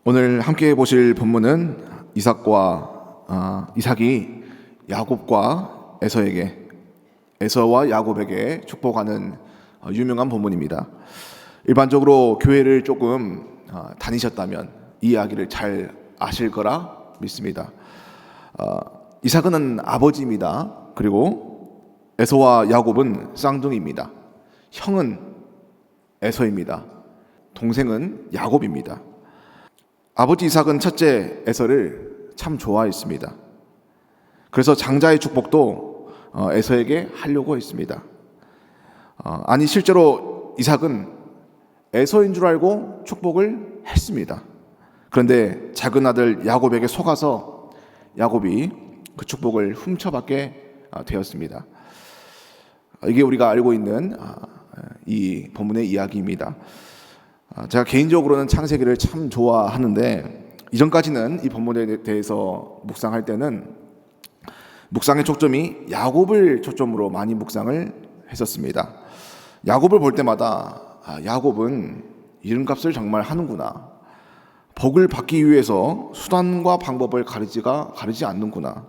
오늘 함께 보실 본문은 이삭이 야곱과 에서와 야곱에게 축복하는 유명한 본문입니다. 일반적으로 교회를 조금 다니셨다면 이 이야기를 잘 아실 거라 믿습니다. 이삭은 아버지입니다. 그리고 에서와 야곱은 쌍둥이입니다. 형은 에서입니다. 동생은 야곱입니다. 아버지 이삭은 첫째 에서를 참 좋아했습니다. 그래서 장자의 축복도 에서에게 하려고 했습니다. 아니 실제로 이삭은 에서인 줄 알고 축복을 했습니다. 그런데 작은 아들 야곱에게 속아서 야곱이 그 축복을 훔쳐받게 되었습니다. 이게 우리가 알고 있는 이 본문의 이야기입니다. 제가 개인적으로는 창세기를 참 좋아하는데 이전까지는 이 본문에 대해서 묵상할 때는 묵상의 초점이 야곱을 초점으로 많이 묵상을 했었습니다. 야곱을 볼 때마다 야곱은 이름값을 정말 하는구나. 복을 받기 위해서 수단과 방법을 가리지 않는구나.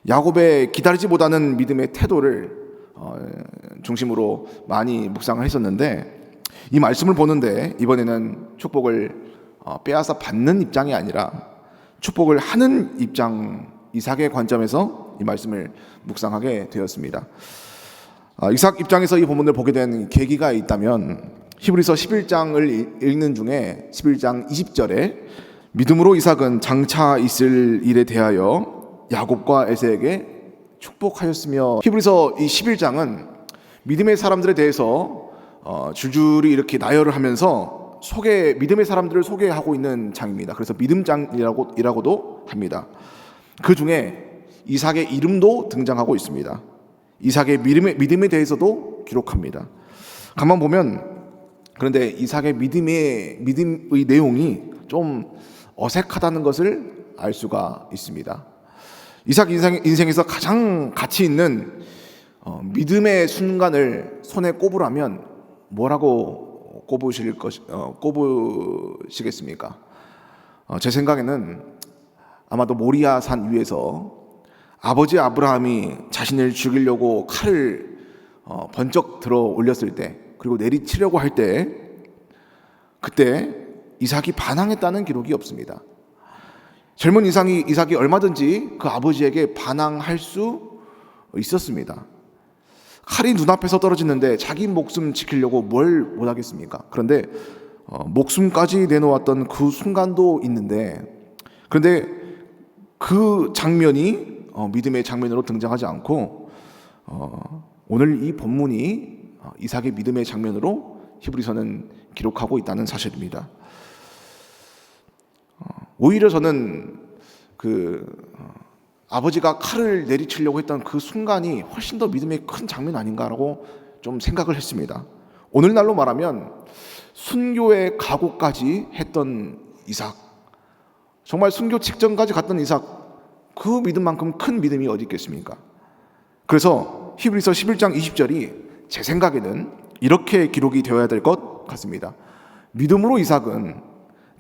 야곱의 기다리지 못하는 믿음의 태도를 중심으로 많이 묵상을 했었는데 이 말씀을 보는데 이번에는 축복을 빼앗아 받는 입장이 아니라 축복을 하는 입장 이삭의 관점에서 이 말씀을 묵상하게 되었습니다. 이삭 입장에서 이 본문을 보게 된 계기가 있다면 히브리서 11장을 읽는 중에 11장 20절에 믿음으로 이삭은 장차 있을 일에 대하여 야곱과 에서에게 축복하였으며, 히브리서 이 11장은 믿음의 사람들에 대해서 줄줄이 이렇게 나열을 하면서 믿음의 사람들을 소개하고 있는 장입니다. 그래서 믿음장이라고도 합니다. 그 중에 이삭의 이름도 등장하고 있습니다. 이삭의 믿음에 대해서도 기록합니다. 가만 보면 그런데 이삭의 믿음의 내용이 좀 어색하다는 것을 알 수가 있습니다. 이삭 인생에서 가장 가치 있는 믿음의 순간을 손에 꼽으라면 뭐라고 꼽으시겠습니까? 제 생각에는 아마도 모리아 산 위에서 아버지 아브라함이 자신을 죽이려고 칼을 번쩍 들어 올렸을 때, 그리고 내리치려고 할 때, 그때 이삭이 반항했다는 기록이 없습니다. 젊은 이삭이 얼마든지 그 아버지에게 반항할 수 있었습니다. 칼이 눈앞에서 떨어지는데 자기 목숨 지키려고 뭘 못하겠습니까? 그런데 목숨까지 내놓았던 그 순간도 있는데, 그런데 그 장면이 믿음의 장면으로 등장하지 않고 오늘 이 본문이 이삭의 믿음의 장면으로 히브리서는 기록하고 있다는 사실입니다. 오히려 저는 아버지가 칼을 내리치려고 했던 그 순간이 훨씬 더 믿음의 큰 장면 아닌가라고 좀 생각을 했습니다. 오늘날로 말하면 순교의 각오까지 했던 이삭, 정말 순교 직전까지 갔던 이삭, 그 믿음만큼 큰 믿음이 어디 있겠습니까? 그래서 히브리서 11장 20절이 제 생각에는 이렇게 기록이 되어야 될 것 같습니다. 믿음으로 이삭은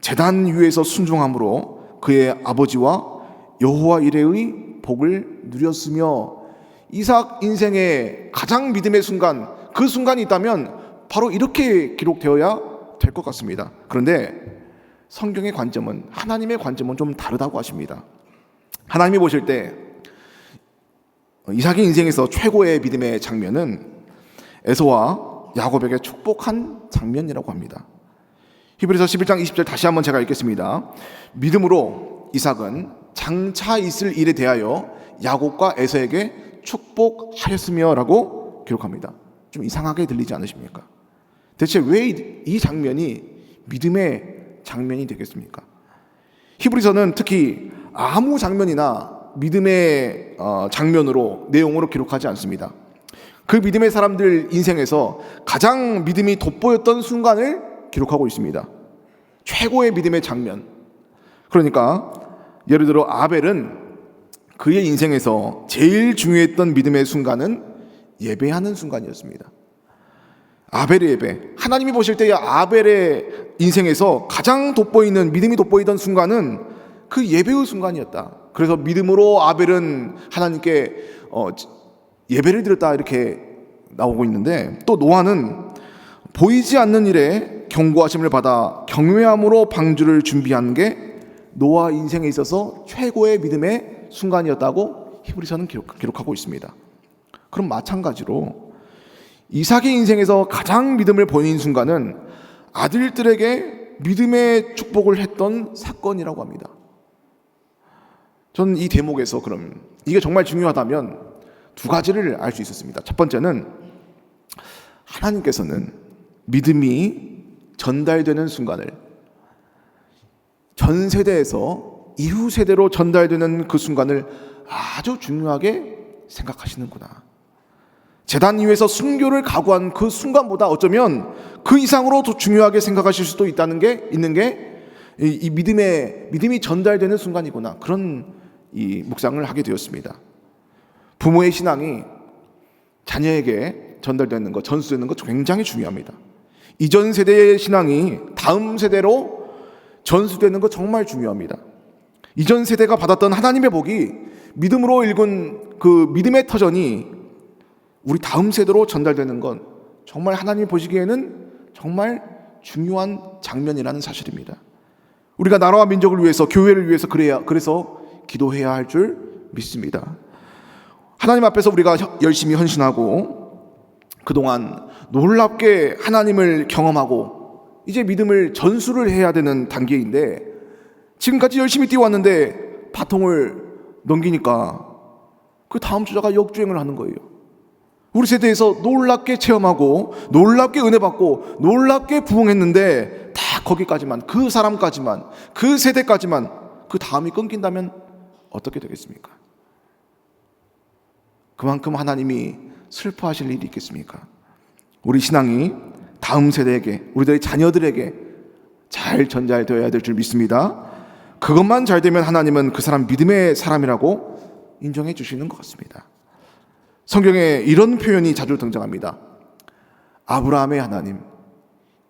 제단 위에서 순종함으로 그의 아버지와 여호와 이레의 복을 누렸으며, 이삭 인생의 가장 믿음의 순간, 그 순간이 있다면 바로 이렇게 기록되어야 될 것 같습니다. 그런데 성경의 관점은, 하나님의 관점은 좀 다르다고 하십니다. 하나님이 보실 때 이삭의 인생에서 최고의 믿음의 장면은 에서와 야곱에게 축복한 장면이라고 합니다. 히브리서 11장 20절 다시 한번 제가 읽겠습니다. 믿음으로 이삭은 장차 있을 일에 대하여 야곱과 에서에게 축복하였으며 라고 기록합니다. 좀 이상하게 들리지 않으십니까? 대체 왜 이 장면이 믿음의 장면이 되겠습니까? 히브리서는 특히 아무 장면이나 믿음의 장면으로, 내용으로 기록하지 않습니다. 그 믿음의 사람들 인생에서 가장 믿음이 돋보였던 순간을 기록하고 있습니다. 최고의 믿음의 장면. 그러니까 예를 들어 아벨은 그의 인생에서 제일 중요했던 믿음의 순간은 예배하는 순간이었습니다. 아벨의 예배. 하나님이 보실 때 아벨의 인생에서 가장 돋보이는, 믿음이 돋보이던 순간은 그 예배의 순간이었다. 그래서 믿음으로 아벨은 하나님께 예배를 드렸다, 이렇게 나오고 있는데, 또 노아는 보이지 않는 일에 경고하심을 받아 경외함으로 방주를 준비한 게 노아 인생에 있어서 최고의 믿음의 순간이었다고 히브리서는 기록하고 있습니다. 그럼 마찬가지로 이삭의 인생에서 가장 믿음을 보인 순간은 아들들에게 믿음의 축복을 했던 사건이라고 합니다. 저는 이 대목에서 그럼 이게 정말 중요하다면 두 가지를 알 수 있었습니다. 첫 번째는 하나님께서는 믿음이 전달되는 순간을 전 세대에서 이후 세대로 전달되는 그 순간을 아주 중요하게 생각하시는구나. 제단 위에서 순교를 각오한 그 순간보다 어쩌면 그 이상으로 더 중요하게 생각하실 수도 있는 게 이 믿음이 전달되는 순간이구나. 그런 이 묵상을 하게 되었습니다. 부모의 신앙이 자녀에게 전달되는 것, 전수되는 것 굉장히 중요합니다. 이전 세대의 신앙이 다음 세대로 전수되는 것 정말 중요합니다. 이전 세대가 받았던 하나님의 복이 믿음으로 읽은 그 믿음의 터전이 우리 다음 세대로 전달되는 건 정말 하나님이 보시기에는 정말 중요한 장면이라는 사실입니다. 우리가 나라와 민족을 위해서, 교회를 위해서 그래서 기도해야 할 줄 믿습니다. 하나님 앞에서 우리가 열심히 헌신하고 그동안 놀랍게 하나님을 경험하고 이제 믿음을 전수를 해야 되는 단계인데, 지금까지 열심히 뛰어왔는데 바통을 넘기니까 그 다음 주자가 역주행을 하는 거예요. 우리 세대에서 놀랍게 체험하고 놀랍게 은혜 받고 놀랍게 부흥했는데 다 거기까지만, 그 사람까지만, 그 세대까지만, 그 다음이 끊긴다면 어떻게 되겠습니까? 그만큼 하나님이 슬퍼하실 일이 있겠습니까? 우리 신앙이 다음 세대에게, 우리들의 자녀들에게 잘 전달되어야 될 줄 믿습니다. 그것만 잘 되면 하나님은 그 사람 믿음의 사람이라고 인정해 주시는 것 같습니다. 성경에 이런 표현이 자주 등장합니다. 아브라함의 하나님,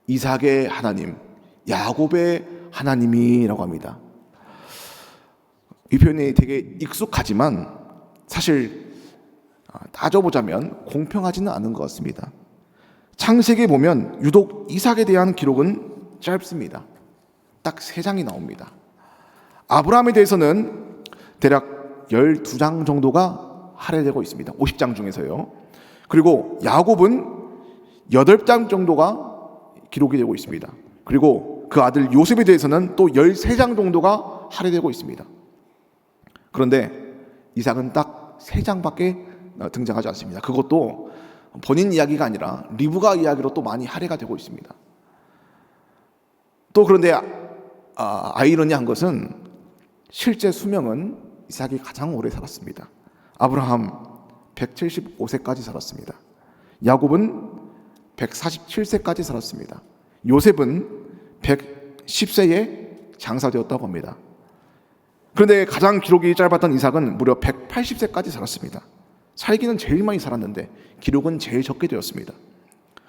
이삭의 하나님, 야곱의 하나님이라고 합니다. 이 표현이 되게 익숙하지만 사실 따져보자면 공평하지는 않은 것 같습니다. 창세기에 보면 유독 이삭에 대한 기록은 짧습니다. 딱 3장이 나옵니다. 아브라함에 대해서는 대략 12장 정도가 할애되고 있습니다. 50장 중에서요. 그리고 야곱은 8장 정도가 기록이 되고 있습니다. 그리고 그 아들 요셉에 대해서는 또 13장 정도가 할애되고 있습니다. 그런데 이삭은 딱 3장밖에 등장하지 않습니다. 그것도 본인 이야기가 아니라 리브가 이야기로 또 많이 할애가 되고 있습니다. 또 그런데 아이러니한 것은 실제 수명은 이삭이 가장 오래 살았습니다. 아브라함 175세까지 살았습니다. 야곱은 147세까지 살았습니다. 요셉은 110세에 장사되었다고 합니다. 그런데 가장 기록이 짧았던 이삭은 무려 180세까지 살았습니다. 살기는 제일 많이 살았는데 기록은 제일 적게 되었습니다.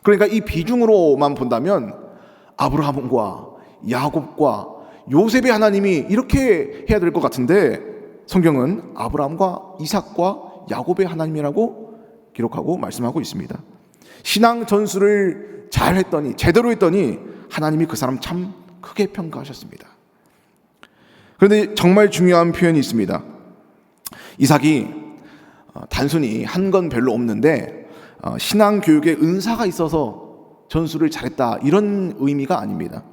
그러니까 이 비중으로만 본다면 아브라함과 야곱과 요셉의 하나님이 이렇게 해야 될 것 같은데, 성경은 아브라함과 이삭과 야곱의 하나님이라고 기록하고 말씀하고 있습니다. 신앙 전수를 잘 했더니, 제대로 했더니 하나님이 그 사람 참 크게 평가하셨습니다. 그런데 정말 중요한 표현이 있습니다. 이삭이 단순히 한 건 별로 없는데 신앙 교육에 은사가 있어서 전수를 잘했다, 이런 의미가 아닙니다.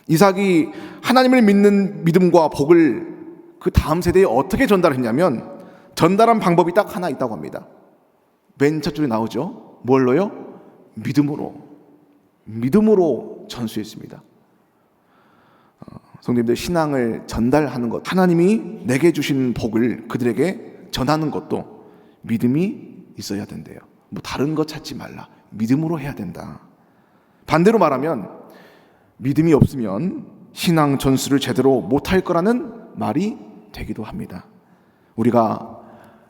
이삭이 하나님을 믿는 믿음과 복을 그 다음 세대에 어떻게 전달했냐면, 전달한 방법이 딱 하나 있다고 합니다. 맨 첫 줄에 나오죠. 뭘로요? 믿음으로 전수했습니다. 성도님들, 신앙을 전달하는 것, 하나님이 내게 주신 복을 그들에게 전하는 것도 믿음이 있어야 된대요. 뭐 다른 것 찾지 말라, 믿음으로 해야 된다. 반대로 말하면 믿음이 없으면 신앙 전수를 제대로 못할 거라는 말이 되기도 합니다. 우리가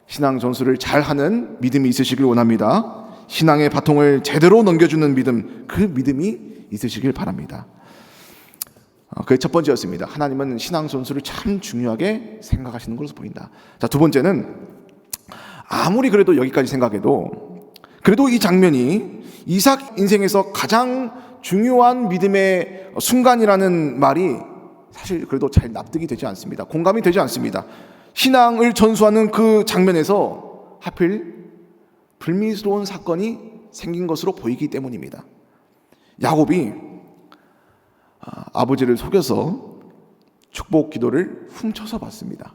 신앙 전수를 잘하는 믿음이 있으시길 원합니다. 신앙의 바통을 제대로 넘겨주는 믿음, 그 믿음이 있으시길 바랍니다. 그게 첫 번째였습니다. 하나님은 신앙 선수를 참 중요하게 생각하시는 것으로 보인다. 자, 두 번째는 아무리 그래도 여기까지 생각해도 그래도 이 장면이 이삭 인생에서 가장 중요한 믿음의 순간이라는 말이 사실 그래도 잘 납득이 되지 않습니다. 공감이 되지 않습니다. 신앙을 전수하는 그 장면에서 하필 불미스러운 사건이 생긴 것으로 보이기 때문입니다. 야곱이 아버지를 속여서 축복 기도를 훔쳐서 받습니다.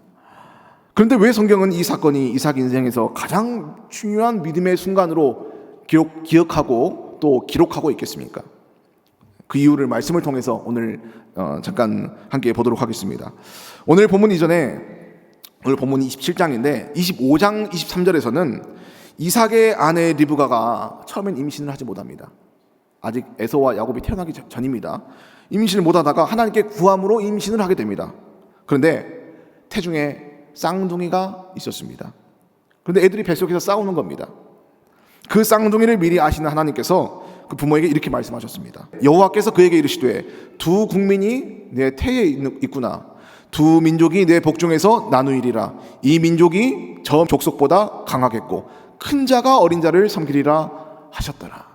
그런데 왜 성경은 이 사건이 이삭 인생에서 가장 중요한 믿음의 순간으로 기억하고 또 기록하고 있겠습니까? 그 이유를 말씀을 통해서 오늘 잠깐 함께 보도록 하겠습니다. 오늘 본문 이전에 오늘 본문이 27장인데 25장 23절에서는 이삭의 아내 리브가가 처음엔 임신을 하지 못합니다. 아직 에서와 야곱이 태어나기 전입니다. 임신을 못하다가 하나님께 구함으로 임신을 하게 됩니다. 그런데 태중에 쌍둥이가 있었습니다. 그런데 애들이 뱃속에서 싸우는 겁니다. 그 쌍둥이를 미리 아시는 하나님께서 그 부모에게 이렇게 말씀하셨습니다. 여호와께서 그에게 이르시되 두 국민이 내 태에 있구나. 두 민족이 내 복중에서 나누이리라. 이 민족이 저 족속보다 강하겠고 큰 자가 어린 자를 섬기리라 하셨더라.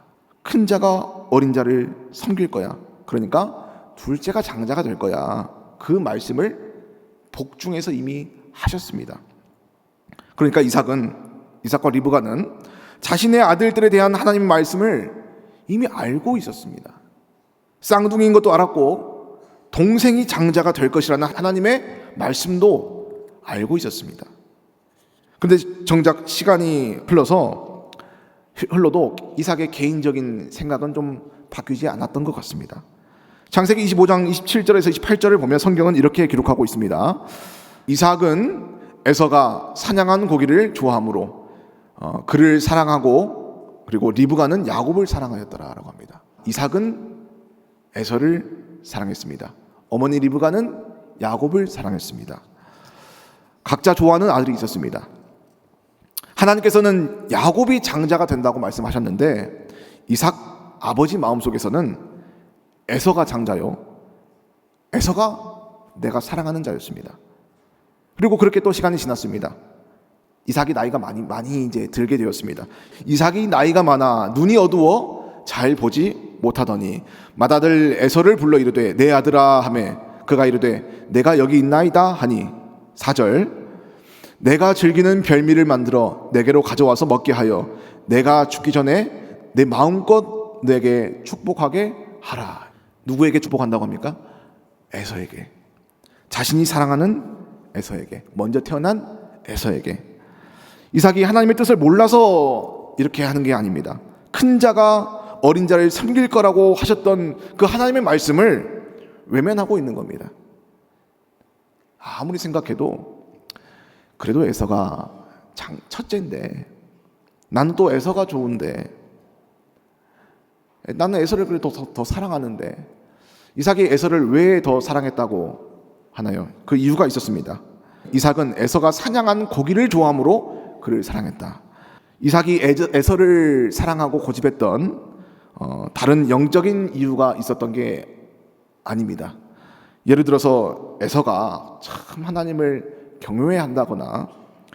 큰 자가 어린 자를 섬길 거야. 그러니까 둘째가 장자가 될 거야. 그 말씀을 복중에서 이미 하셨습니다. 그러니까 이삭과 리브가는 자신의 아들들에 대한 하나님의 말씀을 이미 알고 있었습니다. 쌍둥이인 것도 알았고 동생이 장자가 될 것이라는 하나님의 말씀도 알고 있었습니다. 그런데 정작 시간이 흘러도 이삭의 개인적인 생각은 좀 바뀌지 않았던 것 같습니다. 창세기 25장 27절에서 28절을 보면 성경은 이렇게 기록하고 있습니다. 이삭은 에서가 사냥한 고기를 좋아하므로 그를 사랑하고 그리고 리브가는 야곱을 사랑하였더라라고 합니다. 이삭은 에서를 사랑했습니다. 어머니 리브가는 야곱을 사랑했습니다. 각자 좋아하는 아들이 있었습니다. 하나님께서는 야곱이 장자가 된다고 말씀하셨는데 이삭 아버지 마음속에서는 에서가 장자요, 에서가 내가 사랑하는 자였습니다. 그리고 그렇게 또 시간이 지났습니다. 이삭이 나이가 많이 이제 들게 되었습니다. 이삭이 나이가 많아 눈이 어두워 잘 보지 못하더니 맏아들 에서를 불러 이르되 내 아들아 하매 그가 이르되 내가 여기 있나이다 하니 4절 내가 즐기는 별미를 만들어 내게로 가져와서 먹게 하여 내가 죽기 전에 내 마음껏 내게 축복하게 하라. 누구에게 축복한다고 합니까? 에서에게. 자신이 사랑하는 에서에게, 먼저 태어난 에서에게. 이삭이 하나님의 뜻을 몰라서 이렇게 하는 게 아닙니다. 큰 자가 어린 자를 섬길 거라고 하셨던 그 하나님의 말씀을 외면하고 있는 겁니다. 아무리 생각해도 그래도 에서가 첫째인데 나는 또 에서가 좋은데 나는 에서를 그래도 더 사랑하는데 이삭이 에서를 왜 더 사랑했다고 하나요? 그 이유가 있었습니다. 이삭은 에서가 사냥한 고기를 좋아함으로 그를 사랑했다. 이삭이 에서를 사랑하고 고집했던 다른 영적인 이유가 있었던 게 아닙니다. 예를 들어서 에서가 참 하나님을 경외한다거나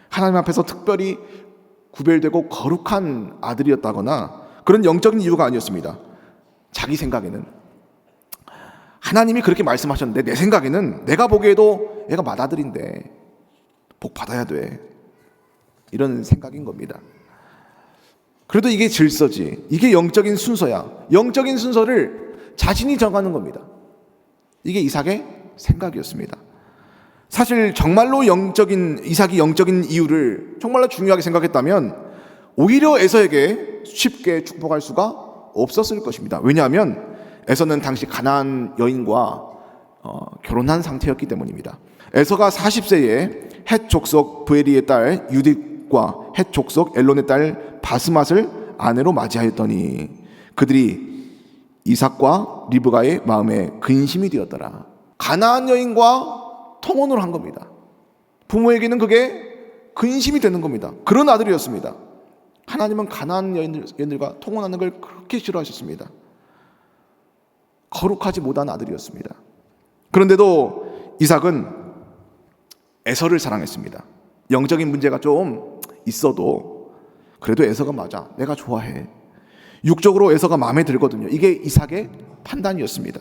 하나님 앞에서 특별히 구별되고 거룩한 아들이었다거나 그런 영적인 이유가 아니었습니다. 자기 생각에는 하나님이 그렇게 말씀하셨는데 내 생각에는 내가 보기에도 얘가 맏아들인데 복 받아야 돼, 이런 생각인 겁니다. 그래도 이게 질서지, 이게 영적인 순서야. 영적인 순서를 자신이 정하는 겁니다. 이게 이삭의 생각이었습니다. 사실 정말로 이삭이 영적인 이유를 정말로 중요하게 생각했다면 오히려 에서에게 쉽게 축복할 수가 없었을 것입니다. 왜냐하면 에서는 당시 가나안 여인과 결혼한 상태였기 때문입니다. 에서가 40세에 헷 족속 브에리의 딸 유딧과 헷 족속 엘론의 딸 바스맛을 아내로 맞이하였더니 그들이 이삭과 리브가의 마음에 근심이 되었더라. 가나안 여인과 통혼을 한 겁니다. 부모에게는 그게 근심이 되는 겁니다. 그런 아들이었습니다. 하나님은 가나안 여인들과 통혼하는 걸 그렇게 싫어하셨습니다. 거룩하지 못한 아들이었습니다. 그런데도 이삭은 에서를 사랑했습니다. 영적인 문제가 좀 있어도 그래도 에서가 맞아, 내가 좋아해. 육적으로 에서가 마음에 들거든요. 이게 이삭의 판단이었습니다.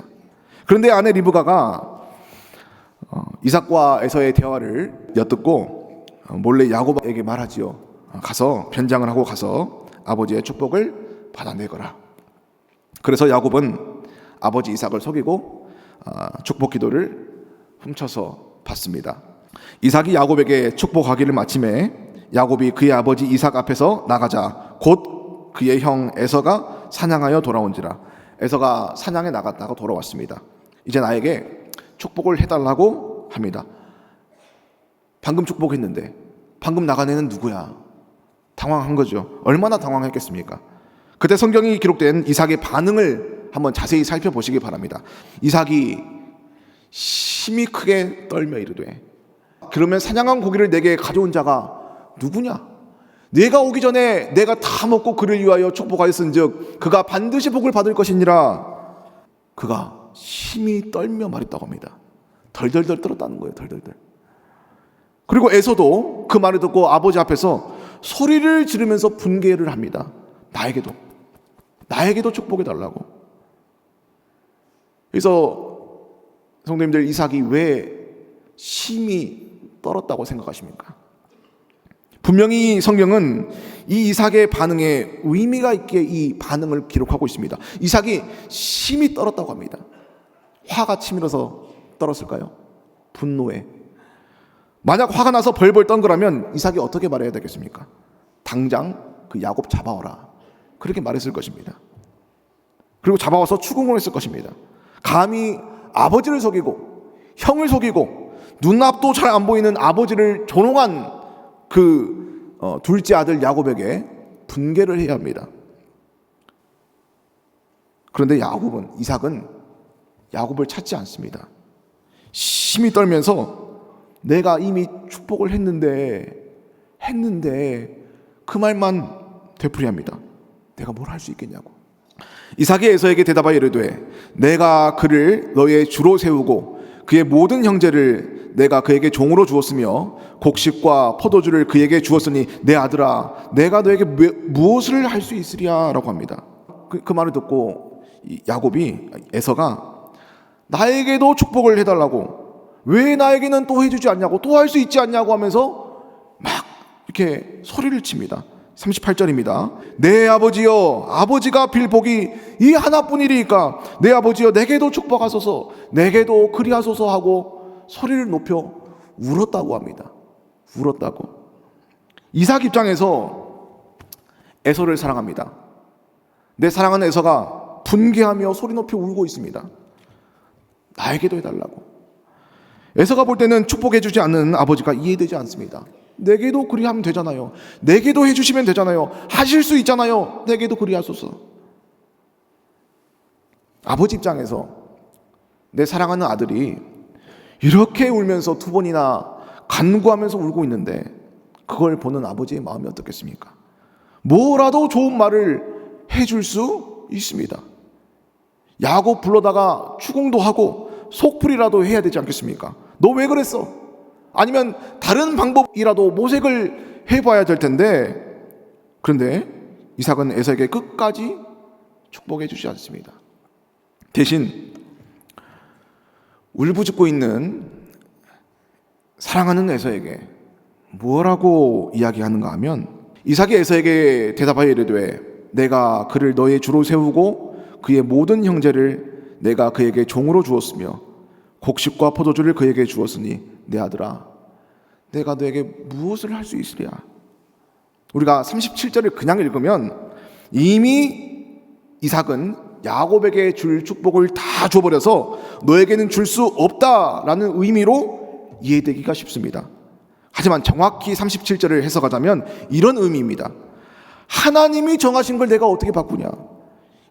그런데 아내 리브가가 이삭과 에서의 대화를 엿듣고 몰래 야곱에게 말하지요. 가서 변장을 하고 가서 아버지의 축복을 받아내거라. 그래서 야곱은 아버지 이삭을 속이고 축복 기도를 훔쳐서 받습니다. 이삭이 야곱에게 축복하기를 마침에 야곱이 그의 아버지 이삭 앞에서 나가자 곧 그의 형 에서가 사냥하여 돌아온지라. 에서가 사냥에 나갔다가 돌아왔습니다. 이제 나에게 축복을 해달라고 합니다. 방금 축복했는데 방금 나간 애는 누구야? 당황한 거죠. 얼마나 당황했겠습니까? 그때 성경이 기록된 이삭의 반응을 한번 자세히 살펴보시기 바랍니다. 이삭이 심히 크게 떨며 이르되 그러면 사냥한 고기를 내게 가져온 자가 누구냐? 내가 오기 전에 내가 다 먹고 그를 위하여 축복하였은즉 그가 반드시 복을 받을 것이니라. 그가 심히 떨며 말했다고 합니다. 덜덜덜 떨었다는 거예요. 덜덜덜. 그리고 에서도 그 말을 듣고 아버지 앞에서 소리를 지르면서 분개를 합니다. 나에게도 축복해 달라고. 그래서 성도님들, 이삭이 왜 심히 떨었다고 생각하십니까? 분명히 성경은 이 이삭의 반응에 의미가 있게 이 반응을 기록하고 있습니다. 이삭이 심히 떨었다고 합니다. 화가 치밀어서 떨었을까요? 분노에. 만약 화가 나서 벌벌 떤 거라면 이삭이 어떻게 말해야 되겠습니까? 당장 그 야곱 잡아오라, 그렇게 말했을 것입니다. 그리고 잡아와서 추궁을 했을 것입니다. 감히 아버지를 속이고 형을 속이고 눈앞도 잘 안 보이는 아버지를 조롱한 그 둘째 아들 야곱에게 분개를 해야 합니다. 그런데 이삭은 야곱을 찾지 않습니다. 심히 떨면서 내가 이미 축복을 했는데 그 말만 되풀이합니다. 내가 뭘 할 수 있겠냐고. 이삭이 에서에게 대답하여 이르되 내가 그를 너의 주로 세우고 그의 모든 형제를 내가 그에게 종으로 주었으며 곡식과 포도주를 그에게 주었으니 내 아들아 내가 너에게 무엇을 할 수 있으랴 라고 합니다. 그 말을 듣고 에서가 나에게도 축복을 해달라고, 왜 나에게는 또 해주지 않냐고, 또 할 수 있지 않냐고 하면서 막 이렇게 소리를 칩니다. 38절입니다. 내 아버지여, 아버지가 빌 복이 이 하나뿐이리까 내 아버지여 내게도 축복하소서, 내게도 그리하소서 하고 소리를 높여 울었다고 합니다. 울었다고. 이삭 입장에서 에서를 사랑합니다. 내 사랑하는 에서가 분개하며 소리 높여 울고 있습니다. 나에게도 해달라고. 에서가 볼 때는 축복해 주지 않는 아버지가 이해되지 않습니다. 내게도 그리하면 되잖아요. 내게도 해주시면 되잖아요. 하실 수 있잖아요. 내게도 그리하소서. 아버지 입장에서 내 사랑하는 아들이 이렇게 울면서 두 번이나 간구하면서 울고 있는데 그걸 보는 아버지의 마음이 어떻겠습니까? 뭐라도 좋은 말을 해줄 수 있습니다. 야곱 불러다가 추궁도 하고 속풀이라도 해야 되지 않겠습니까? 너 왜 그랬어? 아니면 다른 방법이라도 모색을 해봐야 될 텐데, 그런데 이삭은 에서에게 끝까지 축복해 주지 않습니다. 대신 울부짖고 있는 사랑하는 에서에게 뭐라고 이야기하는가 하면, 이삭이 에서에게 대답하여 이르되 내가 그를 너의 주로 세우고 그의 모든 형제를 내가 그에게 종으로 주었으며 곡식과 포도주를 그에게 주었으니 내 아들아 내가 너에게 무엇을 할 수 있으랴. 우리가 37절을 그냥 읽으면 이미 이삭은 야곱에게 줄 축복을 다 줘버려서 너에게는 줄 수 없다라는 의미로 이해되기가 쉽습니다. 하지만 정확히 37절을 해석하자면 이런 의미입니다. 하나님이 정하신 걸 내가 어떻게 바꾸냐.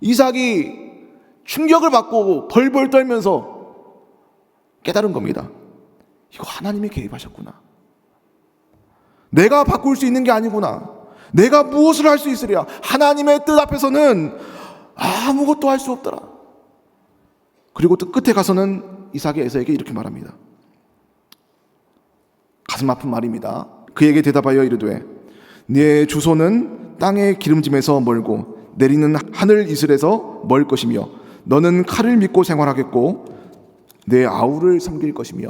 이삭이 충격을 받고 벌벌 떨면서 깨달은 겁니다. 이거 하나님이 개입하셨구나. 내가 바꿀 수 있는 게 아니구나. 내가 무엇을 할 수 있으랴? 하나님의 뜻 앞에서는 아무것도 할 수 없더라. 그리고 또 끝에 가서는 이삭이 에서에게 이렇게 말합니다. 가슴 아픈 말입니다. 그에게 대답하여 이르되 네 주소는 땅의 기름짐에서 멀고 내리는 하늘 이슬에서 멀 것이며 너는 칼을 믿고 생활하겠고 내 아우를 섬길 것이며.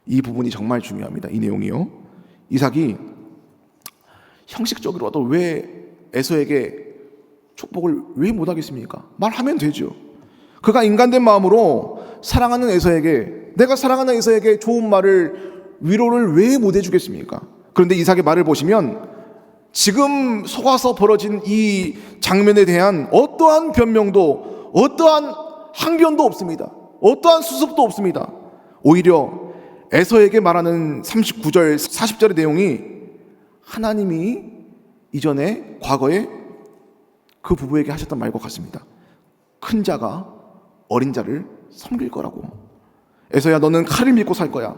이 부분이 정말 중요합니다. 이 내용이요. 이삭이 형식적으로도 왜 에서에게 축복을 왜 못하겠습니까? 말하면 되죠. 그가 인간된 마음으로 사랑하는 에서에게, 내가 사랑하는 에서에게 좋은 말을, 위로를 왜 못해주겠습니까? 그런데 이삭의 말을 보시면 지금 속아서 벌어진 이 장면에 대한 어떠한 변명도, 어떠한 항변도 없습니다. 어떠한 수습도 없습니다. 오히려 에서에게 말하는 39절, 40절의 내용이 하나님이 이전에 과거에 그 부부에게 하셨던 말과 같습니다. 큰 자가 어린 자를 섬길 거라고. 에서야 너는 칼을 믿고 살 거야.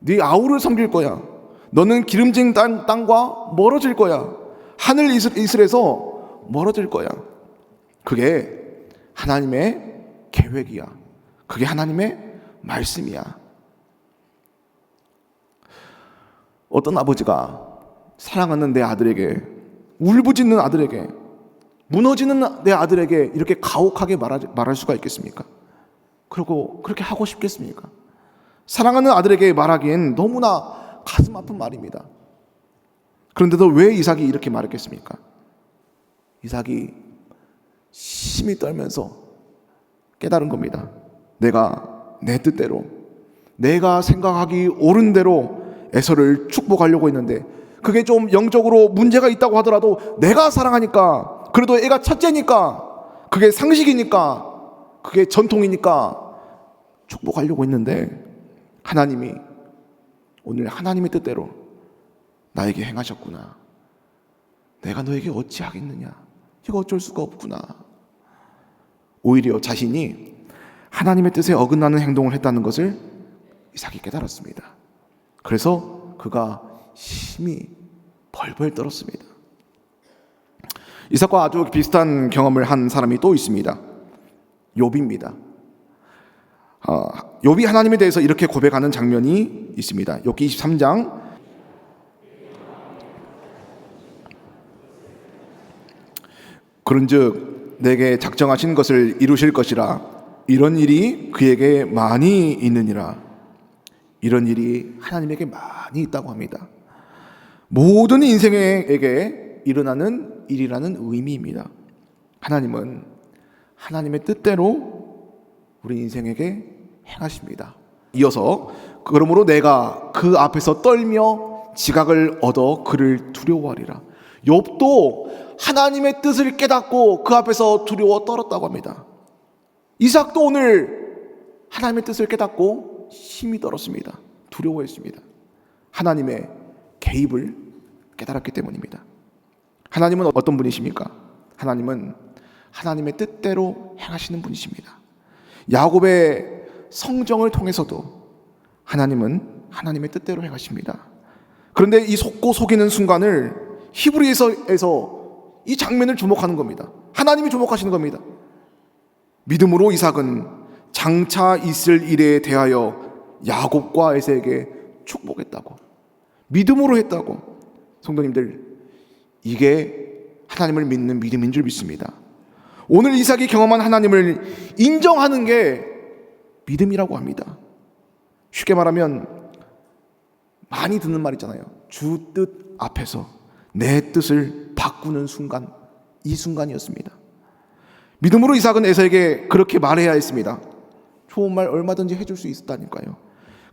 네 아우를 섬길 거야. 너는 기름진 땅과 멀어질 거야. 하늘 이슬에서 멀어질 거야. 그게 하나님의 계획이야. 그게 하나님의 말씀이야. 어떤 아버지가 사랑하는 내 아들에게, 울부짖는 아들에게, 무너지는 내 아들에게 이렇게 가혹하게 말할 수가 있겠습니까? 그리고 그렇게 하고 싶겠습니까? 사랑하는 아들에게 말하기엔 너무나 가슴 아픈 말입니다. 그런데도 왜 이삭이 이렇게 말했겠습니까? 이삭이 심히 떨면서 깨달은 겁니다. 내가 내 뜻대로, 내가 생각하기 옳은 대로 에서를 축복하려고 했는데 그게 좀 영적으로 문제가 있다고 하더라도 내가 사랑하니까, 그래도 애가 첫째니까, 그게 상식이니까, 그게 전통이니까 축복하려고 했는데 하나님이 오늘 하나님의 뜻대로 나에게 행하셨구나. 내가 너에게 어찌하겠느냐. 이거 어쩔 수가 없구나. 오히려 자신이 하나님의 뜻에 어긋나는 행동을 했다는 것을 이삭이 깨달았습니다. 그래서 그가 심히 벌벌 떨었습니다. 이삭과 아주 비슷한 경험을 한 사람이 또 있습니다. 욥입니다. 욥이 하나님에 대해서 이렇게 고백하는 장면이 있습니다. 욥기 23장 그런즉 내게 작정하신 것을 이루실 것이라. 이런 일이 그에게 많이 있느니라. 이런 일이 하나님에게 많이 있다고 합니다. 모든 인생에게 일어나는 일이라는 의미입니다. 하나님은 하나님의 뜻대로 우리 인생에게 행하십니다. 이어서 그러므로 내가 그 앞에서 떨며 지각을 얻어 그를 두려워하리라. 욥도 하나님의 뜻을 깨닫고 그 앞에서 두려워 떨었다고 합니다. 이삭도 오늘 하나님의 뜻을 깨닫고 심히 떨었습니다. 두려워했습니다. 하나님의 개입을 깨달았기 때문입니다. 하나님은 어떤 분이십니까? 하나님은 하나님의 뜻대로 행하시는 분이십니다. 야곱의 성정을 통해서도 하나님은 하나님의 뜻대로 행하십니다. 그런데 이 속고 속이는 순간을 히브리서에서 이 장면을 주목하는 겁니다. 하나님이 주목하시는 겁니다. 믿음으로 이삭은 장차 있을 일에 대하여 야곱과 에서에게 축복했다고, 믿음으로 했다고. 성도님들, 이게 하나님을 믿는 믿음인 줄 믿습니다. 오늘 이삭이 경험한 하나님을 인정하는 게 믿음이라고 합니다. 쉽게 말하면 많이 듣는 말 있잖아요. 주 뜻 앞에서 내 뜻을 바꾸는 순간, 이 순간이었습니다. 믿음으로 이삭은 에서에게 그렇게 말해야 했습니다. 좋은 말 얼마든지 해줄 수 있었다니까요.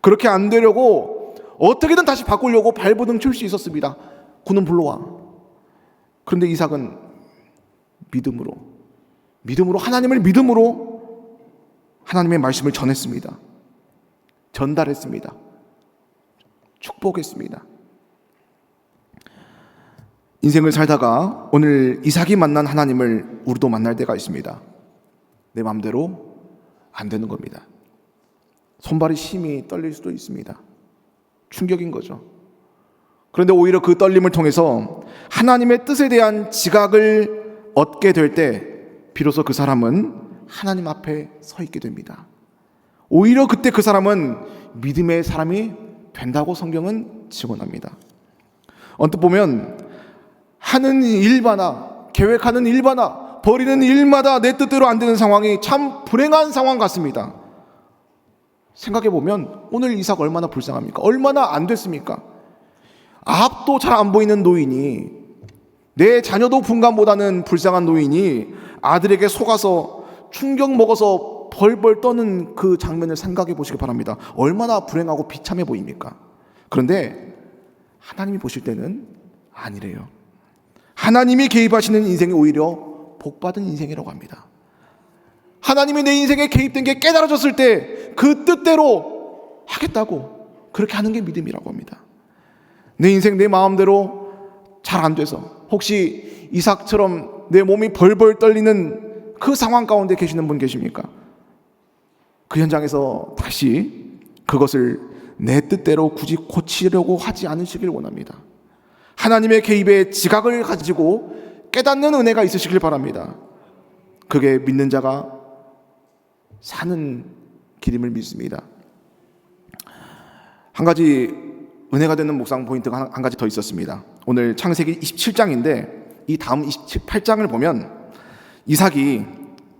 그렇게 안 되려고 어떻게든 다시 바꾸려고 발버둥 칠 수 있었습니다. 구는 불러와. 그런데 이삭은 믿음으로 하나님을 믿음으로 하나님의 말씀을 전했습니다. 전달했습니다. 축복했습니다. 인생을 살다가 오늘 이삭이 만난 하나님을 우리도 만날 때가 있습니다. 내 마음대로 안 되는 겁니다. 손발이 심히 떨릴 수도 있습니다. 충격인 거죠. 그런데 오히려 그 떨림을 통해서 하나님의 뜻에 대한 지각을 얻게 될 때 비로소 그 사람은 하나님 앞에 서 있게 됩니다. 오히려 그때 그 사람은 믿음의 사람이 된다고 성경은 증언합니다. 언뜻 보면 하는 일마다, 계획하는 일마다, 벌이는 일마다 내 뜻대로 안 되는 상황이 참 불행한 상황 같습니다. 생각해 보면 오늘 이삭 얼마나 불쌍합니까? 얼마나 안 됐습니까? 앞도 잘 안 보이는 노인이, 내 자녀도 분간보다는 불쌍한 노인이 아들에게 속아서 충격 먹어서 벌벌 떠는 그 장면을 생각해 보시기 바랍니다. 얼마나 불행하고 비참해 보입니까? 그런데 하나님이 보실 때는 아니래요. 하나님이 개입하시는 인생이 오히려 복받은 인생이라고 합니다. 하나님이 내 인생에 개입된 게 깨달아졌을 때 그 뜻대로 하겠다고 그렇게 하는 게 믿음이라고 합니다. 내 인생 내 마음대로 잘 안 돼서 혹시 이삭처럼 내 몸이 벌벌 떨리는 그 상황 가운데 계시는 분 계십니까? 그 현장에서 다시 그것을 내 뜻대로 굳이 고치려고 하지 않으시길 원합니다. 하나님의 개입에 지각을 가지고 깨닫는 은혜가 있으시길 바랍니다. 그게 믿는 자가 사는 길임을 믿습니다. 한 가지 은혜가 되는 묵상 포인트가 한 가지 더 있었습니다. 오늘 창세기 27장인데 이 다음 28장을 보면 이삭이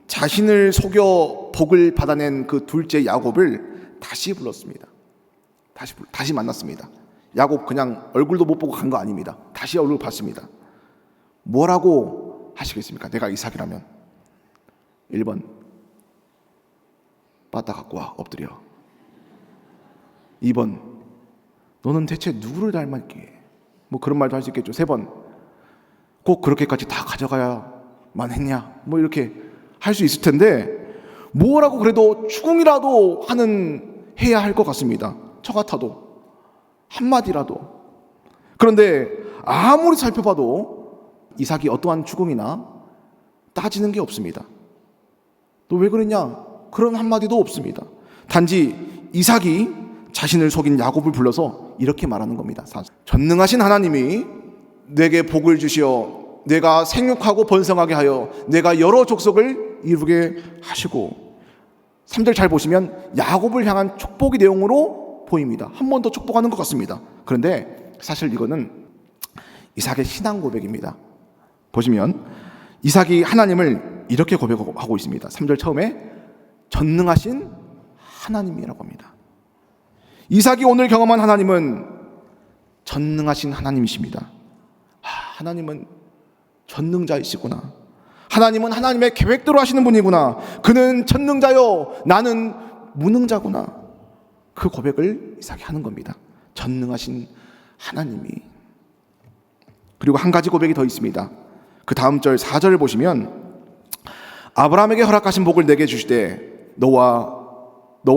자신을 속여 복을 받아낸 그 둘째 야곱을 다시 불렀습니다. 다시 만났습니다. 야곱 그냥 얼굴도 못 보고 간 거 아닙니다. 다시 얼굴 봤습니다. 뭐라고 하시겠습니까? 내가 이삭이라면 1번 빠따 갖고 와 엎드려. 2번 너는 대체 누구를 닮았기에? 뭐 그런 말도 할 수 있겠죠. 3번 꼭 그렇게까지 다 가져가야만 했냐? 뭐 이렇게 할 수 있을 텐데 뭐라고 그래도 추궁이라도 해야 할 것 같습니다. 저 같아도 한마디라도. 그런데 아무리 살펴봐도 이삭이 어떠한 추궁이나 따지는 게 없습니다. 너 왜 그랬냐? 그런 한마디도 없습니다. 단지 이삭이 자신을 속인 야곱을 불러서 이렇게 말하는 겁니다. 전능하신 하나님이 내게 복을 주시어 내가 생육하고 번성하게 하여 내가 여러 족속을 이루게 하시고, 3절 잘 보시면 야곱을 향한 축복의 내용으로 보입니다. 한 번 더 축복하는 것 같습니다. 그런데 사실 이거는 이삭의 신앙 고백입니다. 보시면 이삭이 하나님을 이렇게 고백하고 있습니다. 3절 처음에 전능하신 하나님이라고 합니다. 이삭이 오늘 경험한 하나님은 전능하신 하나님이십니다. 하나님은 전능자이시구나. 하나님은 하나님의 계획대로 하시는 분이구나. 그는 전능자요 나는 무능자구나. 그 고백을 이삭이 하는 겁니다. 전능하신 하나님이. 그리고 한 가지 고백이 더 있습니다. 그 다음 절 4절을 보시면 아브라함에게 허락하신 복을 내게 주시되 너와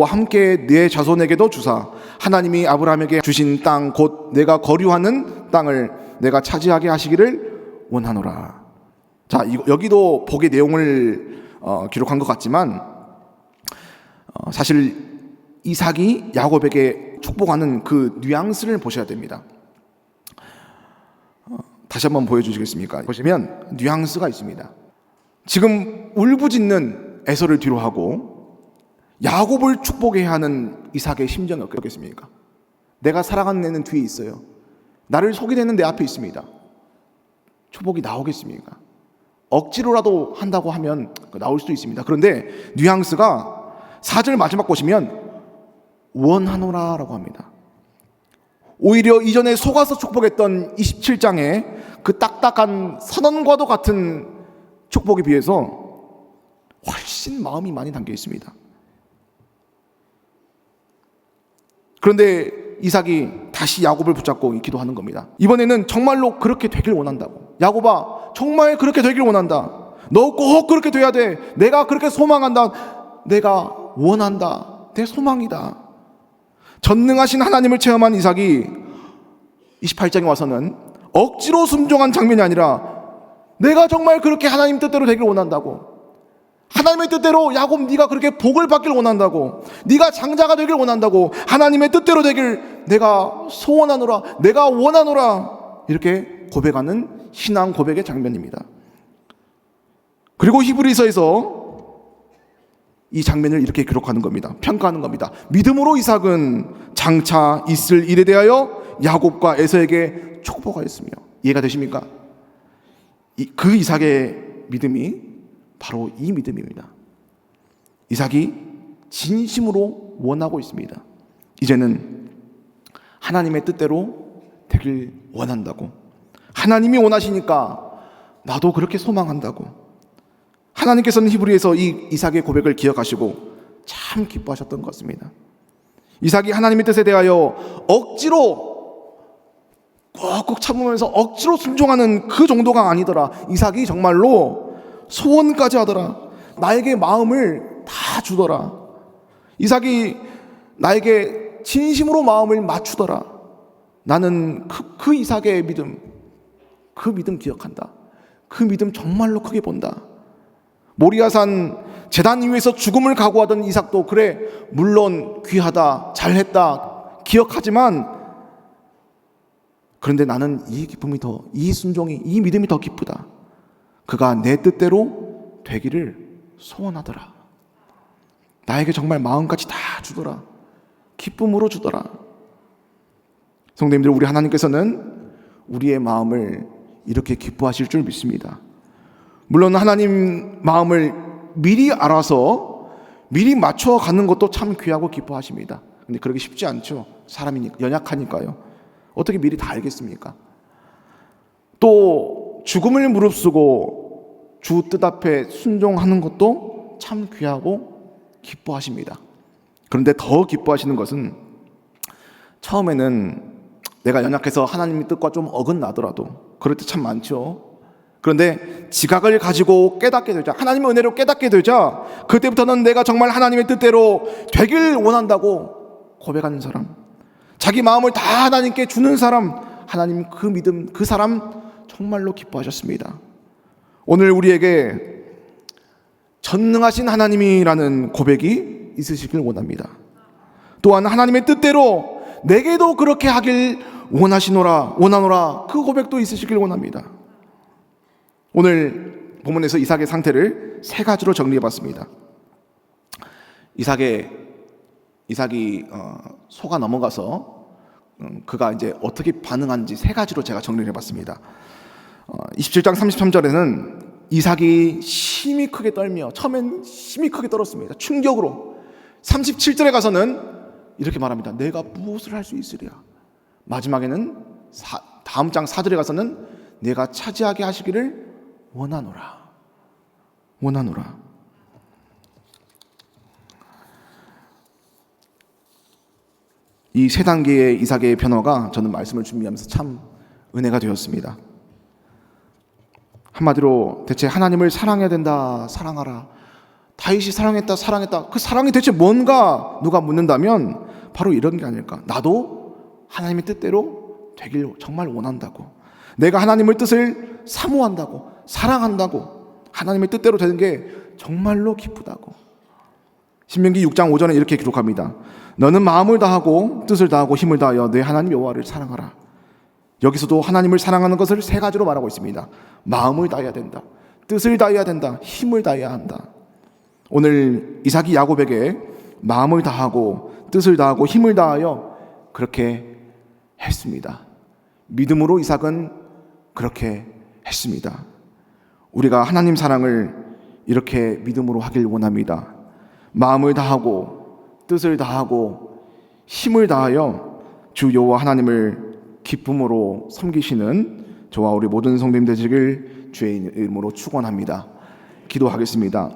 함께 네 자손에게도 주사 하나님이 아브라함에게 주신 땅 곧 내가 거류하는 땅을 내가 차지하게 하시기를 원하노라. 자, 여기도 복의 내용을 기록한 것 같지만 사실 이삭이 야곱에게 축복하는 그 뉘앙스를 보셔야 됩니다. 다시 한번 보여주시겠습니까? 보시면 뉘앙스가 있습니다. 지금 울부짖는 에서를 뒤로 하고 야곱을 축복해야 하는 이삭의 심정이 어떻겠습니까? 내가 살아가는 애는 뒤에 있어요. 나를 속이는 애는 내 앞에 있습니다. 축복이 나오겠습니까? 억지로라도 한다고 하면 나올 수도 있습니다. 그런데 뉘앙스가 4절 마지막 보시면 원하노라라고 합니다. 오히려 이전에 속아서 축복했던 27장의 그 딱딱한 선언과도 같은 축복에 비해서 훨씬 마음이 많이 담겨 있습니다. 그런데 이삭이 다시 야곱을 붙잡고 기도하는 겁니다. 이번에는 정말로 그렇게 되길 원한다고. 야곱아, 정말 그렇게 되길 원한다. 너 꼭 그렇게 돼야 돼. 내가 그렇게 소망한다. 내가 원한다. 내 소망이다. 전능하신 하나님을 체험한 이삭이 28장에 와서는 억지로 순종한 장면이 아니라 내가 정말 그렇게 하나님 뜻대로 되길 원한다고. 하나님의 뜻대로 야곱 네가 그렇게 복을 받길 원한다고. 네가 장자가 되길 원한다고. 하나님의 뜻대로 되길 내가 소원하노라, 내가 원하노라, 이렇게 고백하는 신앙 고백의 장면입니다. 그리고 히브리서에서 이 장면을 이렇게 기록하는 겁니다. 평가하는 겁니다. 믿음으로 이삭은 장차 있을 일에 대하여 야곱과 에서에게 촉복하였으며. 이해가 되십니까? 그 이삭의 믿음이 바로 이 믿음입니다. 이삭이 진심으로 원하고 있습니다. 이제는 하나님의 뜻대로 되길 원한다고. 하나님이 원하시니까 나도 그렇게 소망한다고. 하나님께서는 히브리에서 이 이삭의 고백을 기억하시고 참 기뻐하셨던 것 같습니다. 이삭이 하나님의 뜻에 대하여 억지로 꾹꾹 참으면서 억지로 순종하는 그 정도가 아니더라. 이삭이 정말로 소원까지 하더라. 나에게 마음을 다 주더라. 이삭이 나에게 진심으로 마음을 맞추더라. 나는 그 이삭의 믿음, 그 믿음 기억한다. 그 믿음 정말로 크게 본다. 모리아산 제단 위에서 죽음을 각오하던 이삭도 그래, 물론 귀하다, 잘했다 기억하지만, 그런데 나는 이 기쁨이 더, 이 순종이, 이 믿음이 더 기쁘다. 그가 내 뜻대로 되기를 소원하더라. 나에게 정말 마음까지 다 주더라. 기쁨으로 주더라. 성도님들, 우리 하나님께서는 우리의 마음을 이렇게 기뻐하실 줄 믿습니다. 물론 하나님 마음을 미리 알아서 미리 맞춰가는 것도 참 귀하고 기뻐하십니다. 근데 그러기 쉽지 않죠. 사람이니까, 연약하니까요. 어떻게 미리 다 알겠습니까? 또 죽음을 무릅쓰고 주 뜻 앞에 순종하는 것도 참 귀하고 기뻐하십니다. 그런데 더 기뻐하시는 것은, 처음에는 내가 연약해서 하나님의 뜻과 좀 어긋나더라도, 그럴 때 참 많죠. 그런데 지각을 가지고 깨닫게 되자, 하나님의 은혜로 깨닫게 되자, 그때부터는 내가 정말 하나님의 뜻대로 되길 원한다고 고백하는 사람, 자기 마음을 다 하나님께 주는 사람, 하나님 그 믿음, 그 사람 정말로 기뻐하셨습니다. 오늘 우리에게 전능하신 하나님이라는 고백이 있으시길 원합니다. 또한 하나님의 뜻대로 내게도 그렇게 하길 원하노라, 그 고백도 있으시길 원합니다. 오늘 본문에서 이삭의 상태를 세 가지로 정리해봤습니다. 이삭이 소가 넘어가서 그가 이제 어떻게 반응한지 세 가지로 제가 정리를 해봤습니다. 27장 33절에는 이삭이 심히 크게 떨며, 처음엔 심히 크게 떨었습니다. 충격으로. 37절에 가서는 이렇게 말합니다. 내가 무엇을 할 수 있으랴. 마지막에는 다음 장 4절에 가서는 내가 차지하게 하시기를 원하노라. 이 세 단계의 이삭의 변화가 저는 말씀을 준비하면서 참 은혜가 되었습니다. 한마디로 대체 하나님을 사랑해야 된다, 사랑하라. 다윗이 사랑했다. 그 사랑이 대체 뭔가 누가 묻는다면 바로 이런 게 아닐까. 나도 하나님의 뜻대로 되길 정말 원한다고. 내가 하나님의 뜻을 사모한다고, 사랑한다고, 하나님의 뜻대로 되는 게 정말로 기쁘다고. 신명기 6장 5절에 이렇게 기록합니다. 너는 마음을 다하고 뜻을 다하고 힘을 다하여 내 하나님 여호와를 사랑하라. 여기서도 하나님을 사랑하는 것을 세 가지로 말하고 있습니다. 마음을 다해야 된다, 뜻을 다해야 된다, 힘을 다해야 한다. 오늘 이삭이 야곱에게 마음을 다하고 뜻을 다하고 힘을 다하여 그렇게 했습니다. 믿음으로 이삭은 그렇게 했습니다. 우리가 하나님 사랑을 이렇게 믿음으로 하길 원합니다. 마음을 다하고 뜻을 다하고 힘을 다하여 주 여호와 하나님을 기쁨으로 섬기시는 저와 우리 모든 성도님 되시길 주의 이름으로 축원합니다. 기도하겠습니다.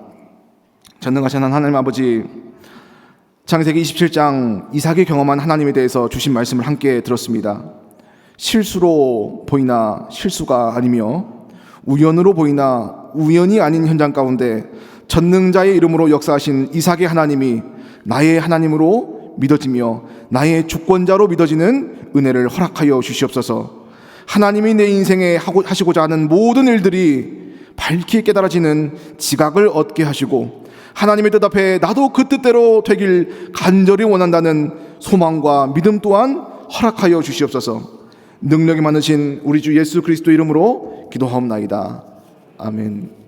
전능하신 하나님 아버지, 창세기 27장 이삭이 경험한 하나님에 대해서 주신 말씀을 함께 들었습니다. 실수로 보이나 실수가 아니며 우연으로 보이나 우연이 아닌 현장 가운데 전능자의 이름으로 역사하신 이삭의 하나님이 나의 하나님으로 믿어지며 나의 주권자로 믿어지는 은혜를 허락하여 주시옵소서. 하나님이 내 인생에 하시고자 하는 모든 일들이 밝게 깨달아지는 지각을 얻게 하시고 하나님의 뜻 앞에 나도 그 뜻대로 되길 간절히 원한다는 소망과 믿음 또한 허락하여 주시옵소서. 능력이 많으신 우리 주 예수 그리스도 이름으로 기도하옵나이다. 아멘.